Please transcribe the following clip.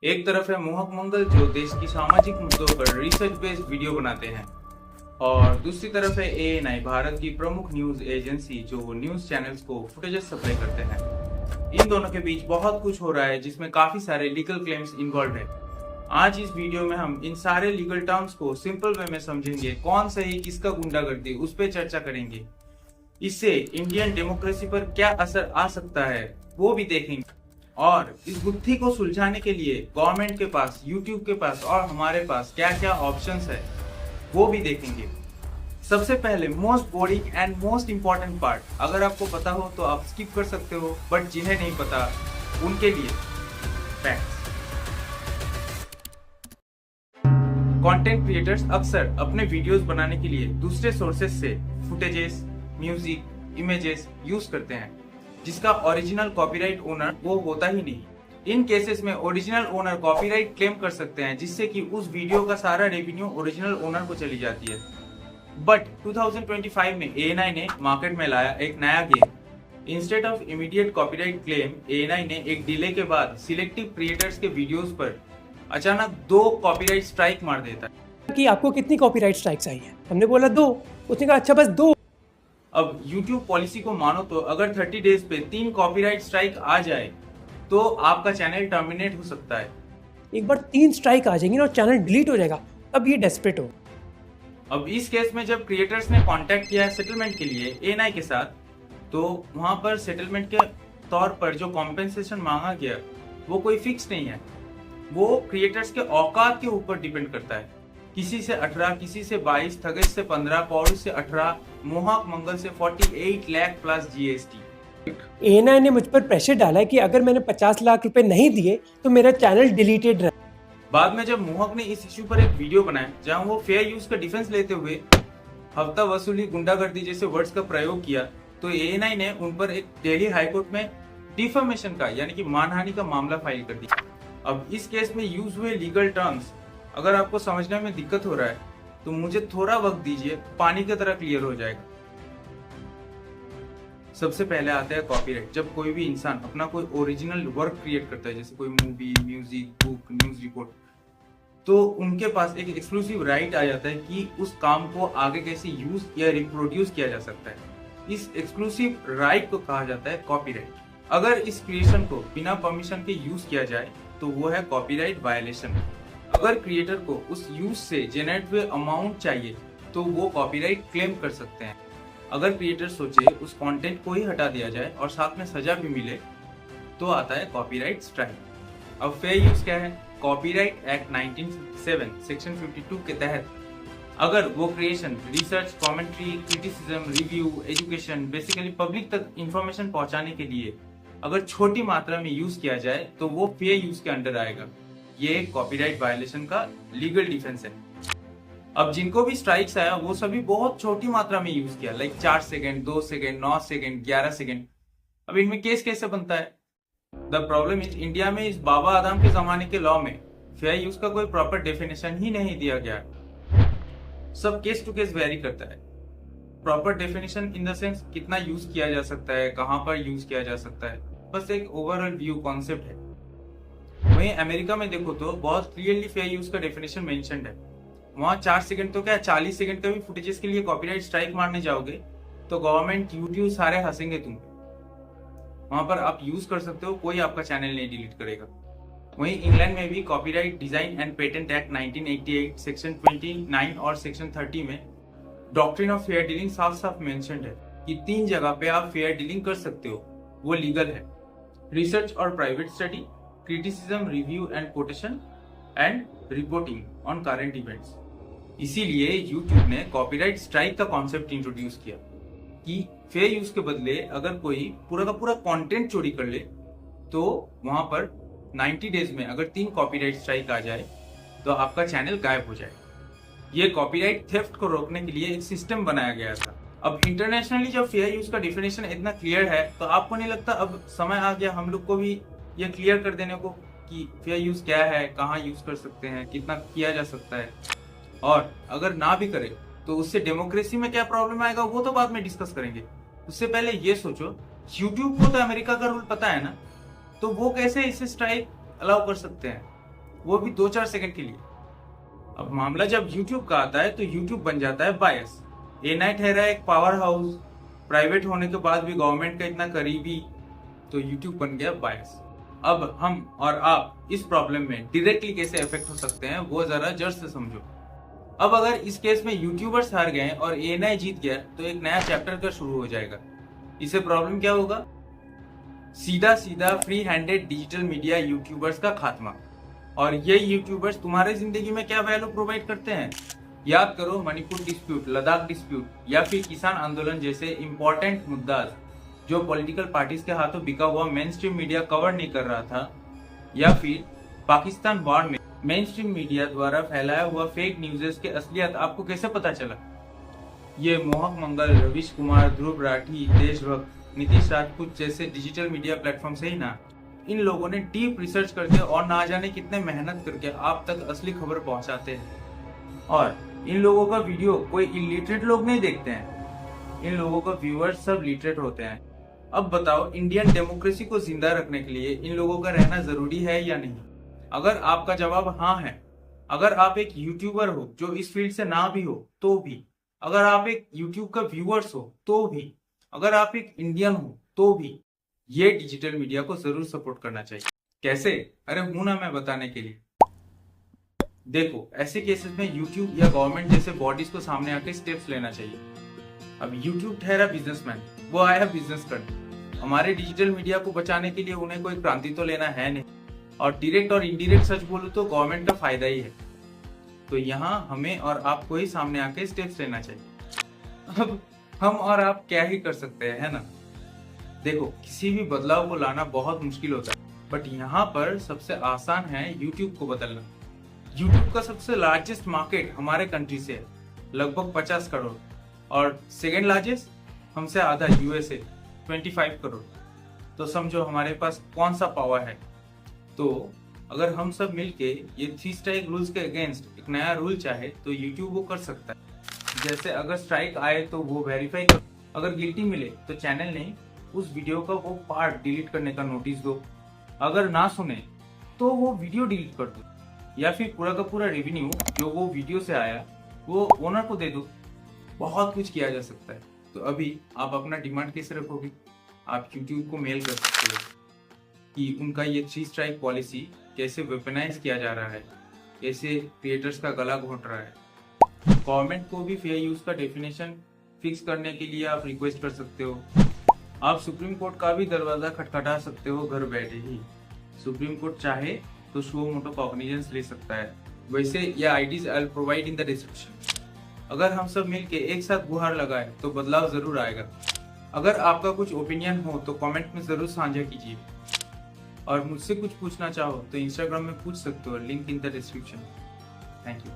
एक तरफ है मोहक मंगल जो देश की सामाजिक मुद्दों पर रिसर्च बेस्ड वीडियो बनाते हैं और दूसरी तरफ है एएनआई, भारत की प्रमुख न्यूज एजेंसी जो न्यूज चैनल्स को फुटेजेस सप्लाई करते हैं। इन दोनों के बीच बहुत कुछ हो रहा है जिसमें काफी सारे लीगल क्लेम्स इन्वॉल्व है। आज इस वीडियो में हम इन सारे लीगल टर्म्स को सिंपल वे में समझेंगे, कौन सही किसका गुंडागर्दी उस पर चर्चा करेंगे। इससे इंडियन डेमोक्रेसी पर क्या असर आ सकता है वो भी देखेंगे और इस गुत्थी को सुलझाने के लिए गवर्नमेंट के पास, यूट्यूब के पास और हमारे पास क्या क्या ऑप्शंस है वो भी देखेंगे। सबसे पहले most boring and most important part, अगर आपको पता हो तो आप स्किप कर सकते हो, बट जिन्हें नहीं पता उनके लिए फैक्ट्स। कंटेंट क्रिएटर्स अक्सर अपने वीडियोस बनाने के लिए दूसरे सोर्सेस से फुटेजेस, म्यूजिक, इमेजेस यूज करते हैं जिसका ओरिजिनल कॉपीराइट ओनर वो होता ही नहीं। इन केसेस में ओरिजिनल ओनर कॉपीराइट क्लेम कर सकते हैं जिससे कि उस वीडियो का सारा रेवेन्यू ओरिजिनल ओनर को चली जाती है। बट 2025 में एएनआई ने मार्केट में लाया एक नया game. Instead of immediate copyright claim, ANI ने एक डिले के बाद सिलेक्टिव क्रिएटर्स के वीडियोस पर अचानक 2 कॉपीराइट स्ट्राइक मार देता है। कि आपको कितनी कॉपीराइट स्ट्राइक्स आई है? हमने बोला 2, उसने कहा अच्छा बस 2। अब YouTube पॉलिसी को मानो तो अगर 30 डेज पे 3 कॉपीराइट स्ट्राइक आ जाए तो आपका चैनल टर्मिनेट हो सकता है। एक बार 3 स्ट्राइक आ जाएंगी ना और चैनल डिलीट हो जाएगा, अब ये डेस्परेट हो। अब इस केस में जब क्रिएटर्स ने कांटेक्ट किया सेटलमेंट के लिए एएनआई के साथ, तो वहां पर सेटलमेंट के तौर पर जो कॉम्पेंसेशन मांगा गया वो कोई फिक्स नहीं है। वो क्रिएटर्स के औकात के ऊपर डिपेंड करता है। किसी से 18, किसी से 22, थगेश से 15, पौरुष से 18, मोहक मंगल से 48 लाख प्लस जीएसटी। एएनआई ने मुझ पर प्रेशर डाला है कि अगर मैंने 50 लाख रुपए नहीं दिए तो मेरा चैनल डिलीटेड रहा। बाद में जब मोहक ने इस इश्यू पर एक वीडियो बनाया जहां वो फेयर यूज का डिफेंस लेते हुए हफ्ता वसूली, गुंडागर्दी जैसे वर्ड्स का प्रयोग किया, तो एएनआई ने उन पर एक दिल्ली हाईकोर्ट में डिफेमेशन का यानी कि मानहानि का मामला फाइल कर दिया। अब इस केस में यूज हुए लीगल टर्म्स अगर आपको समझने में दिक्कत हो रहा है तो मुझे थोड़ा वक्त दीजिए, पानी की तरह क्लियर हो जाएगा। सबसे पहले आता है कॉपीराइट। जब कोई भी इंसान अपना कोई ओरिजिनल वर्क क्रिएट करता है, जैसे कोई movie, music, book, news report, तो उनके पास एक एक्सक्लूसिव राइट आ जाता है कि उस काम को आगे कैसे यूज या रिप्रोड्यूस किया जा सकता है। इस एक्सक्लूसिव राइट को कहा जाता है कॉपीराइट। अगर इस क्रिएशन को बिना परमिशन के यूज किया जाए तो वो है कॉपीराइट वायलेशन। अगर क्रिएटर को उस यूज से जनरेट हुए अमाउंट चाहिए तो वो कॉपीराइट क्लेम कर सकते हैं। अगर क्रिएटर सोचे उस कंटेंट को ही हटा दिया जाए और साथ में सजा भी मिले तो आता है कॉपीराइट स्ट्राइक। अब फेयर यूज क्या है? कॉपीराइट एक्ट 1957 सेक्शन 52 के तहत अगर वो creation research, commentary, criticism, review, education, basically public तक इंफॉर्मेशन पहुंचाने के लिए अगर छोटी मात्रा में यूज किया जाए तो वो फेयर यूज के अंडर आएगा। ये कॉपीराइट वायलेशन का लीगल डिफेंस है। अब जिनको भी स्ट्राइक्स आया वो सभी बहुत छोटी मात्रा में यूज किया, like 4 second, 2 second, 9 second, 11 second. अब इनमें केस कैसे बनता है? द प्रॉब्लम इज इंडिया में इस बाबा आदम के जमाने के लॉ में फेयर यूज का कोई प्रॉपर डेफिनेशन ही नहीं दिया गया। सब केस टू केस वेरी करता है। Proper definition in the sense कितना यूज किया जा सकता है, कहां पर यूज किया जा सकता है, बस एक ओवरऑल व्यू कॉन्सेप्ट है। वहीं अमेरिका में देखो तो बहुत क्लियरली फेयर यूज का डेफिनेशन मेंशन्ड है। वहां 4 सेकंड तो क्या 40 सेकंड का भी फुटेजेस के लिए कॉपीराइट स्ट्राइक मारने जाओगे तो गवर्नमेंट, यूट्यूब सारे हंसेंगे तुम पे। वहां पर आप यूज कर सकते हो, कोई आपका चैनल नहीं डिलीट करेगा। वहीं इंग्लैंड में भी copyright design and patent act 1988 section 29 और सेक्शन 30 में डॉक्ट्रिन ऑफ फेयर डीलिंग साफ साफ मेंशन्ड है कि 3 जगह पे आप फेयर डीलिंग कर सकते हो, वो लीगल है। रिसर्च और private study, criticism, review and quotation and reporting on current events. इसीलिए YouTube ने कॉपीराइट स्ट्राइक का कॉन्सेप्ट इंट्रोड्यूस किया कि फेयर यूज के बदले अगर कोई पूरा का पूरा कंटेंट चोरी कर ले तो वहां पर 90 डेज में अगर 3 कॉपीराइट स्ट्राइक आ जाए तो आपका चैनल गायब हो जाए। ये कॉपीराइट थेफ्ट को रोकने के लिए एक सिस्टम बनाया गया था। अब इंटरनेशनली जब फेयर यूज का डेफिनेशन इतना क्लियर है तो आपको नहीं लगता अब समय आ गया हम लोग को भी ये क्लियर कर देने को कि फेयर यूज क्या है, कहाँ यूज कर सकते हैं, कितना किया जा सकता है, और अगर ना भी करे तो उससे डेमोक्रेसी में क्या प्रॉब्लम आएगा वो तो बाद में डिस्कस करेंगे। उससे पहले ये सोचो, YouTube को तो अमेरिका का रूल पता है ना, तो वो कैसे इसे स्ट्राइक अलाउ कर सकते हैं? वो भी 2-4 सेकंड के लिए। अब मामला जब YouTube का आता है तो YouTube बन जाता है बायस। A9 ठहरा एक पावर हाउस, प्राइवेट होने के बाद भी गवर्नमेंट का इतना करीबी, तो YouTube बन गया बायस। अब हम और आप इस प्रॉब्लम में डायरेक्टली कैसे इफेक्ट हो सकते हैं वो जरा जड़ से समझो। अब अगर इस केस में यूट्यूबर्स हार गए और A9 जीत गया तो एक नया चैप्टर का शुरू हो जाएगा। इससे प्रॉब्लम क्या होगा? सीधा सीधा free handed digital media YouTubers का खात्मा। और ये यूट्यूबर्स तुम्हारे जिंदगी में क्या वैल्यू प्रोवाइड करते हैं? याद करो मणिपुर डिस्प्यूट, लद्दाख डिस्प्यूट या फिर किसान आंदोलन जैसे इंपॉर्टेंट मुद्दा जो पॉलिटिकल पार्टीज के हाथों बिका हुआ मेन स्ट्रीम मीडिया कवर नहीं कर रहा था, या फिर पाकिस्तान वॉर में मेन स्ट्रीम मीडिया द्वारा फैलाया हुआ फेक न्यूज़ के असलियत आपको कैसे पता चला? ये मोहक मंगल, रवीश कुमार, ध्रुव राठी, देशभक्त, नीतीश राजपूत जैसे डिजिटल मीडिया प्लेटफॉर्म से ही ना, इन लोगों ने डीप रिसर्च करके और ना जाने कितने मेहनत करके आप तक असली खबर पहुंचाते हैं। और इन लोगों का वीडियो कोई इलिटरेट लोग नहीं देखते हैं, इन लोगों का व्यूअर्स सब लिटरेट होते हैं। अब बताओ, इंडियन डेमोक्रेसी को जिंदा रखने के लिए इन लोगों का रहना जरूरी है या नहीं? अगर आपका जवाब हाँ है, अगर आप एक यूट्यूबर हो जो इस फील्ड से ना भी हो तो भी, अगर आप एक यूट्यूब का व्यूअर्स हो तो भी, अगर आप एक इंडियन हो तो भी, ये डिजिटल मीडिया को जरूर सपोर्ट करना चाहिए। कैसे? अरे हूं ना मैं बताने के लिए। देखो, ऐसे केसेस में यूट्यूब या गवर्नमेंट जैसे बॉडीज को सामने आके स्टेप्स लेना चाहिए। अब यूट्यूब ठहरा बिजनेसमैन, वो आया बिजनेस करने। हमारे डिजिटल मीडिया को बचाने के लिए उन्हें कोई क्रांति तो लेना है नहीं, और डायरेक्ट और इनडायरेक्ट सच बोलूं तो गवर्नमेंट का फायदा ही है। तो यहाँ हमें और आपको ही सामने आके स्टेप्स लेना चाहिए। अब हम और आप क्या ही कर सकते हैं, है ना? देखो, किसी भी बदलाव को लाना बहुत मुश्किल होता है, बट यहाँ पर सबसे आसान है यूट्यूब को बदलना। यूट्यूब का सबसे लार्जेस्ट मार्केट हमारे कंट्री से है, लगभग 50 करोड़, और सेकेंड लार्जेस्ट हमसे आधा USA 25 करोड़। तो समझो हमारे पास कौन सा पावर है। तो अगर हम सब मिलके ये 3 स्ट्राइक रूल्स के अगेंस्ट एक नया रूल चाहे तो यूट्यूब वो कर सकता है। जैसे अगर स्ट्राइक आए तो वो वेरीफाई करो, अगर गिल्टी मिले तो चैनल ने उस वीडियो का वो पार्ट डिलीट करने का नोटिस दो, अगर ना सुने तो वो वीडियो डिलीट कर दो, या फिर पूरा का पूरा रेवेन्यू जो वो वीडियो से आया वो ओनर को दे दो। बहुत कुछ किया जा सकता है। तो अभी आप अपना डिमांड कैसे रखोगे? आप यूट्यूब को मेल कर सकते हो कि उनका ये 3 स्ट्राइक पॉलिसी कैसे वेपनाइज किया जा रहा है, कैसे क्रिएटर्स का गला घोट रहा है। गवर्नमेंट को भी फेयर यूज का डेफिनेशन फिक्स करने के लिए आप रिक्वेस्ट कर सकते हो। आप सुप्रीम कोर्ट का भी दरवाजा खटखटा सकते हो घर बैठे ही। सुप्रीम कोर्ट चाहे तो शो मोटो कॉग्निजेंस ले सकता है। वैसे ये IDs I will provide in the description. अगर हम सब मिलके एक साथ गुहार लगाए तो बदलाव जरूर आएगा। अगर आपका कुछ ओपिनियन हो तो कमेंट में जरूर साझा कीजिए, और मुझसे कुछ पूछना चाहो तो इंस्टाग्राम में पूछ सकते हो, link in the description. Thank you.